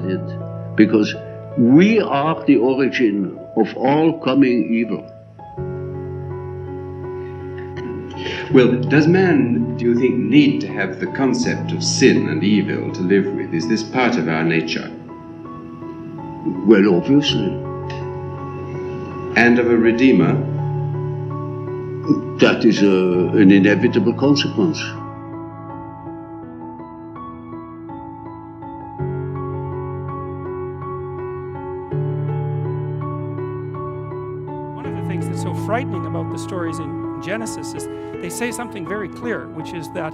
it, because we are the origin of all coming evil. Well, does man, do you think, need to have the concept of sin and evil to live with? Is this part of our nature? Well, obviously. And of a redeemer? That is an inevitable consequence. One of the things that's so frightening about the stories in Genesis is they say something very clear, which is that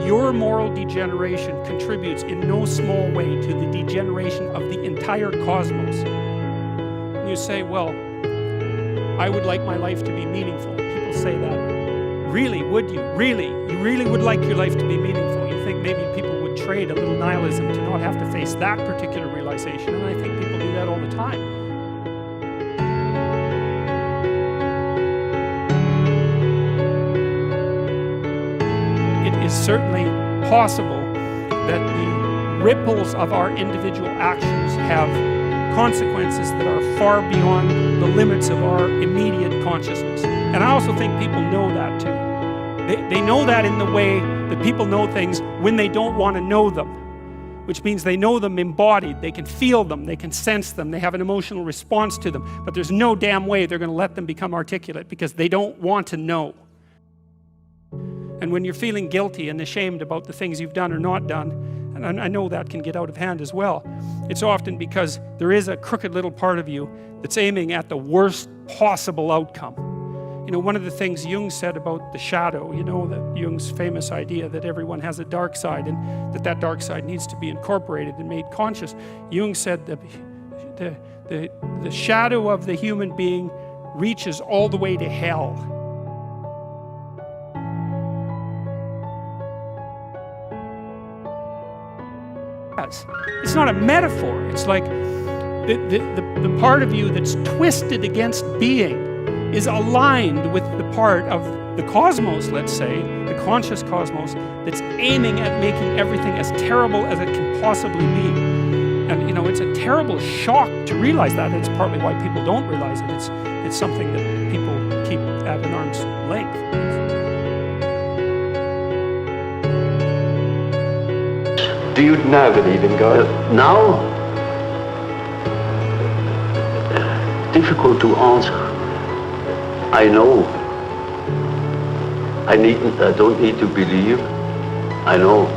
your moral degeneration contributes in no small way to the degeneration of the entire cosmos. And you say, well, I would like my life to be meaningful. People say that. Really, would you? Really? You really would like your life to be meaningful? You think maybe people would trade a little nihilism to not have to face that particular realization, and I think people do that all the time. It is certainly possible that the ripples of our individual actions have consequences that are far beyond the limits of our immediate consciousness. And I also think people know that too. They know that in the way that people know things when they don't want to know them, which means they know them embodied, they can feel them, they can sense them, they have an emotional response to them, but there's no damn way they're going to let them become articulate because they don't want to know. And when you're feeling guilty and ashamed about the things you've done or not done, and I know that can get out of hand as well, it's often because there is a crooked little part of you that's aiming at the worst possible outcome. You know, one of the things Jung said about the shadow, you know, that Jung's famous idea that everyone has a dark side and that dark side needs to be incorporated and made conscious. Jung said that the shadow of the human being reaches all the way to hell. It's not a metaphor. It's like the part of you that's twisted against being is aligned with the part of the cosmos, let's say, the conscious cosmos, that's aiming at making everything as terrible as it can possibly be. And you know, it's a terrible shock to realize that. It's partly why people don't realize it. It's something that people keep at an arm's length. Do you now believe in God? Now? Difficult to answer. I know. I don't need to believe. I know.